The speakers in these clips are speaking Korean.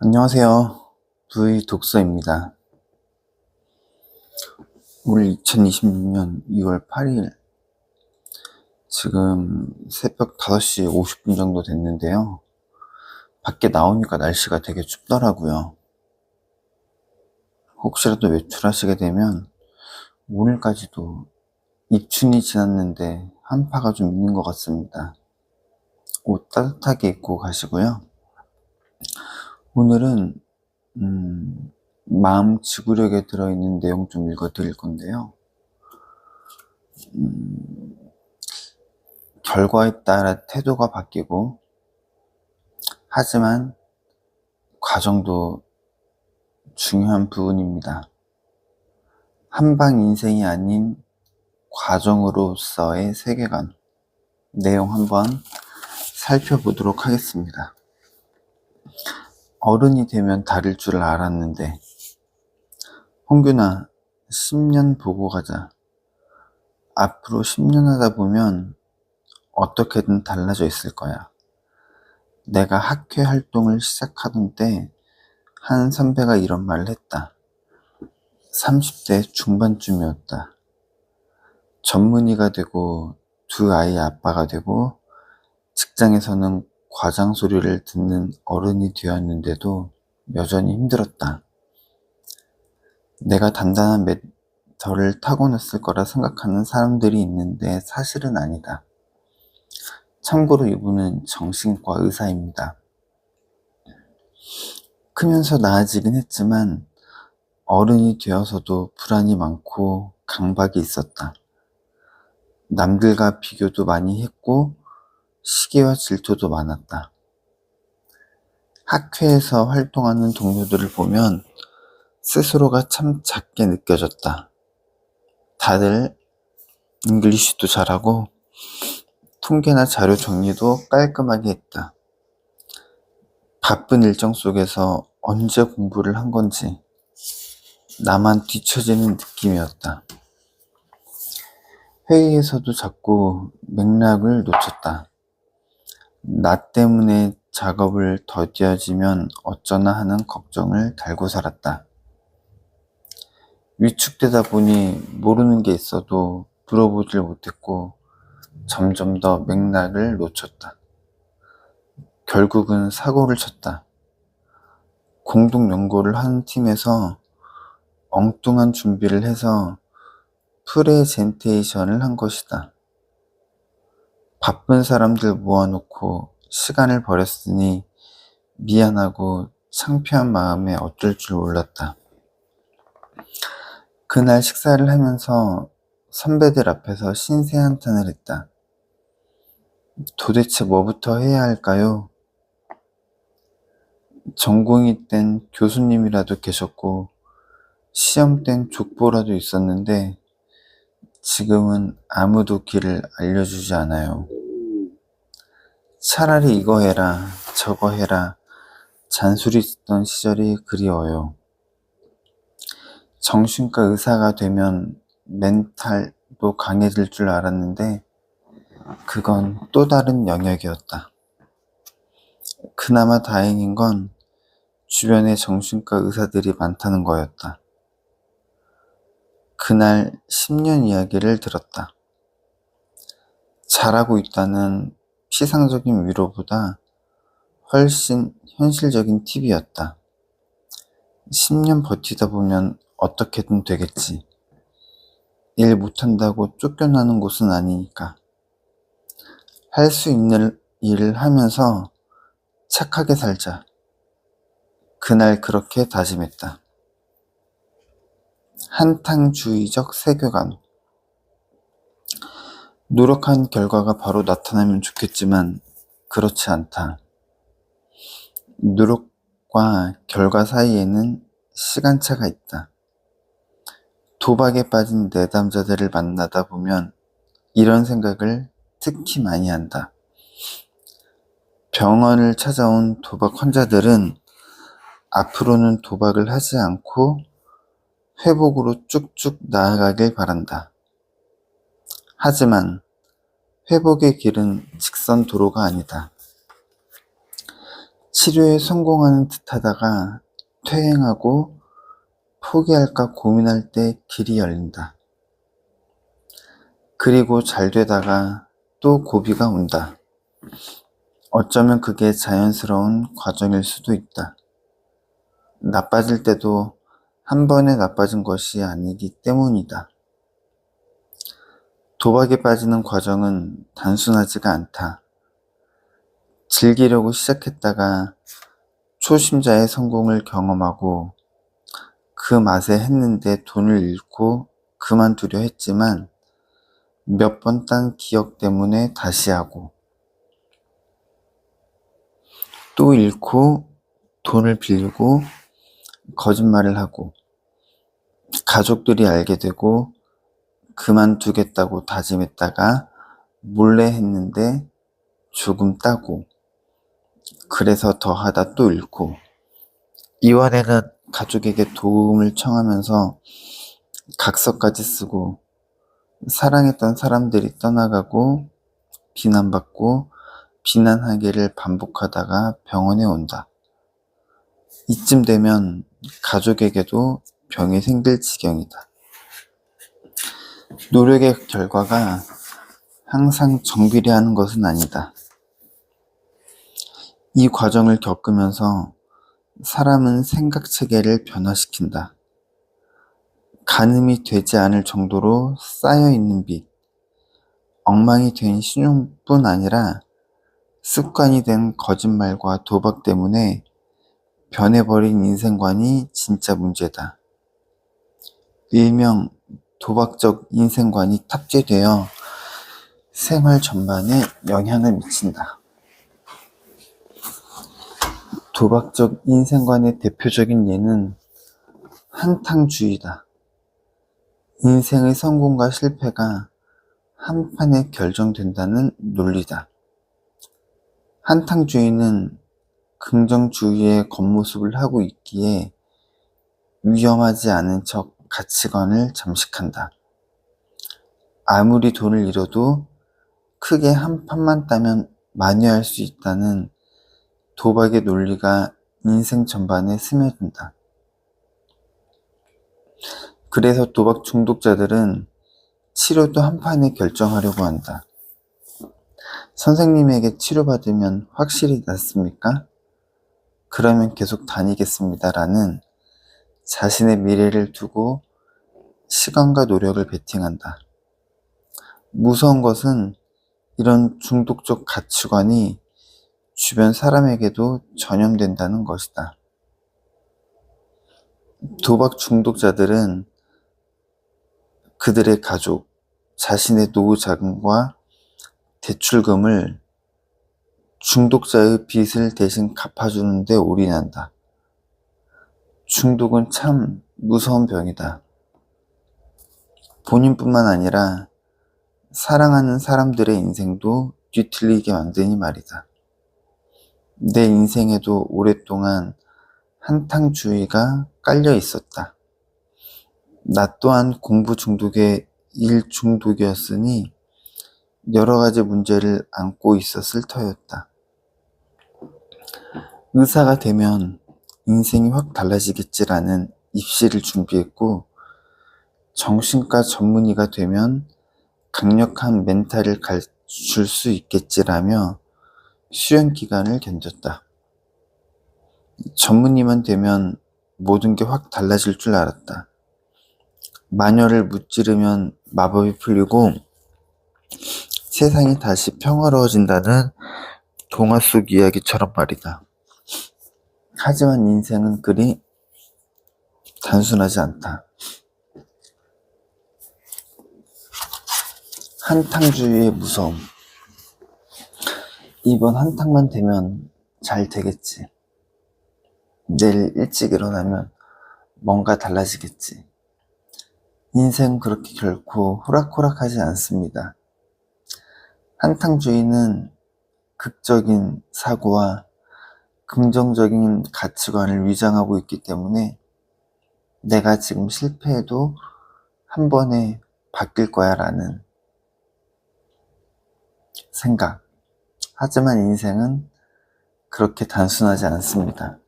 안녕하세요. V 독서입니다. 오늘 2026년 2월 8일, 지금 새벽 5시 50분 정도 됐는데요. 밖에 나오니까 날씨가 되게 춥더라고요. 혹시라도 외출하시게 되면 오늘까지도 입춘이 지났는데 한파가 좀 있는 것 같습니다. 옷 따뜻하게 입고 가시고요. 오늘은 마음 지구력에 들어있는 내용 좀 읽어드릴 건데요. 결과에 따라 태도가 바뀌고, 하지만 과정도 중요한 부분입니다. 한방 인생이 아닌 과정으로서의 세계관, 내용 한번 살펴보도록 하겠습니다. 어른이 되면 다를 줄 알았는데, 홍균아, 10년 보고 가자. 앞으로 10년 하다 보면 어떻게든 달라져 있을 거야. 내가 학회 활동을 시작하던 때 한 선배가 이런 말을 했다. 30대 중반쯤이었다. 전문의가 되고 두 아이의 아빠가 되고 직장에서는 과장 소리를 듣는 어른이 되었는데도 여전히 힘들었다. 내가 단단한 멘털을 타고났을 거라 생각하는 사람들이 있는데 사실은 아니다. 참고로 이분은 정신과 의사입니다. 크면서 나아지긴 했지만 어른이 되어서도 불안이 많고 강박이 있었다. 남들과 비교도 많이 했고 시기와 질투도 많았다. 학회에서 활동하는 동료들을 보면 스스로가 참 작게 느껴졌다. 다들 잉글리시도 잘하고 통계나 자료 정리도 깔끔하게 했다. 바쁜 일정 속에서 언제 공부를 한 건지 나만 뒤처지는 느낌이었다. 회의에서도 자꾸 맥락을 놓쳤다. 나 때문에 작업을 더뎌지면 어쩌나 하는 걱정을 달고 살았다. 위축되다 보니 모르는 게 있어도 물어보질 못했고 점점 더 맥락을 놓쳤다. 결국은 사고를 쳤다. 공동 연구를 하는 팀에서 엉뚱한 준비를 해서 프레젠테이션을 한 것이다. 바쁜 사람들 모아놓고 시간을 버렸으니 미안하고 창피한 마음에 어쩔 줄 몰랐다. 그날 식사를 하면서 선배들 앞에서 신세한탄을 했다. 도대체 뭐부터 해야 할까요? 전공의 땐 교수님이라도 계셨고 시험 땐 족보라도 있었는데 지금은 아무도 길을 알려주지 않아요. 차라리 이거 해라, 저거 해라 잔소리 듣던 시절이 그리워요. 정신과 의사가 되면 멘탈도 강해질 줄 알았는데 그건 또 다른 영역이었다. 그나마 다행인 건 주변에 정신과 의사들이 많다는 거였다. 그날 10년 이야기를 들었다. 잘하고 있다는 피상적인 위로보다 훨씬 현실적인 팁이었다. 10년 버티다 보면 어떻게든 되겠지. 일 못한다고 쫓겨나는 곳은 아니니까. 할 수 있는 일을 하면서 착하게 살자. 그날 그렇게 다짐했다. 한탕주의적 세계관. 노력한 결과가 바로 나타나면 좋겠지만 그렇지 않다. 노력과 결과 사이에는 시간차가 있다. 도박에 빠진 내담자들을 만나다 보면 이런 생각을 특히 많이 한다. 병원을 찾아온 도박 환자들은 앞으로는 도박을 하지 않고 회복으로 쭉쭉 나아가길 바란다. 하지만 회복의 길은 직선 도로가 아니다. 치료에 성공하는 듯 하다가 퇴행하고 포기할까 고민할 때 길이 열린다. 그리고 잘 되다가 또 고비가 온다. 어쩌면 그게 자연스러운 과정일 수도 있다. 나빠질 때도 한 번에 나빠진 것이 아니기 때문이다. 도박에 빠지는 과정은 단순하지가 않다. 즐기려고 시작했다가 초심자의 성공을 경험하고 그 맛에 했는데 돈을 잃고 그만두려 했지만 몇 번 딴 기억 때문에 다시 하고 또 잃고 돈을 빌리고 거짓말을 하고 가족들이 알게 되고 그만두겠다고 다짐했다가 몰래 했는데 조금 따고 그래서 더 하다 또 잃고 이번에는 가족에게 도움을 청하면서 각서까지 쓰고 사랑했던 사람들이 떠나가고 비난받고 비난하기를 반복하다가 병원에 온다. 이쯤 되면 가족에게도 병이 생길 지경이다. 노력의 결과가 항상 정비례하는 것은 아니다. 이 과정을 겪으면서 사람은 생각 체계를 변화시킨다. 가늠이 되지 않을 정도로 쌓여있는 빚, 엉망이 된 신용뿐 아니라 습관이 된 거짓말과 도박 때문에 변해버린 인생관이 진짜 문제다. 일명 도박적 인생관이 탑재되어 생활 전반에 영향을 미친다. 도박적 인생관의 대표적인 예는 한탕주의다. 인생의 성공과 실패가 한 판에 결정된다는 논리다. 한탕주의는 긍정주의의 겉모습을 하고 있기에 위험하지 않은 척 가치관을 잠식한다. 아무리 돈을 잃어도 크게 한 판만 따면 만회할 수 있다는 도박의 논리가 인생 전반에 스며든다. 그래서 도박 중독자들은 치료도 한 판에 결정하려고 한다. 선생님에게 치료받으면 확실히 낫습니까? 그러면 계속 다니겠습니다. 라는 자신의 미래를 두고 시간과 노력을 베팅한다. 무서운 것은 이런 중독적 가치관이 주변 사람에게도 전염된다는 것이다. 도박 중독자들은 그들의 가족, 자신의 노후 자금과 대출금을 중독자의 빚을 대신 갚아주는 데 올인한다. 중독은 참 무서운 병이다. 본인뿐만 아니라 사랑하는 사람들의 인생도 뒤틀리게 만드니 말이다. 내 인생에도 오랫동안 한탕주의가 깔려 있었다. 나 또한 공부 중독에 일 중독이었으니 여러 가지 문제를 안고 있었을 터였다. 의사가 되면 인생이 확 달라지겠지라는 입시를 준비했고 정신과 전문의가 되면 강력한 멘탈을 갖출 수 있겠지라며 수련 기간을 견뎠다. 전문의만 되면 모든 게 확 달라질 줄 알았다. 마녀를 무찌르면 마법이 풀리고 세상이 다시 평화로워진다는 동화 속 이야기처럼 말이다. 하지만 인생은 그리 단순하지 않다. 한탕주의의 무서움. 이번 한탕만 되면 잘 되겠지. 내일 일찍 일어나면 뭔가 달라지겠지. 인생은 그렇게 결코 호락호락하지 않습니다. 한탕주의는 극적인 사고와 긍정적인 가치관을 위장하고 있기 때문에 내가 지금 실패해도 한 번에 바뀔 거야 라는 생각. 하지만 인생은 그렇게 단순하지 않습니다.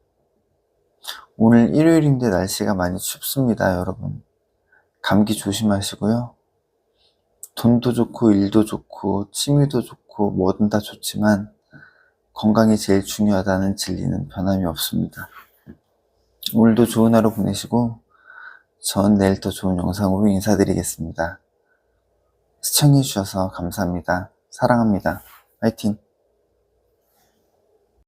오늘 일요일인데 날씨가 많이 춥습니다, 여러분. 감기 조심하시고요. 돈도 좋고 일도 좋고 취미도 좋고 뭐든 다 좋지만 건강이 제일 중요하다는 진리는 변함이 없습니다. 오늘도 좋은 하루 보내시고 전 내일 더 좋은 영상으로 인사드리겠습니다. 시청해주셔서 감사합니다. 사랑합니다. 화이팅!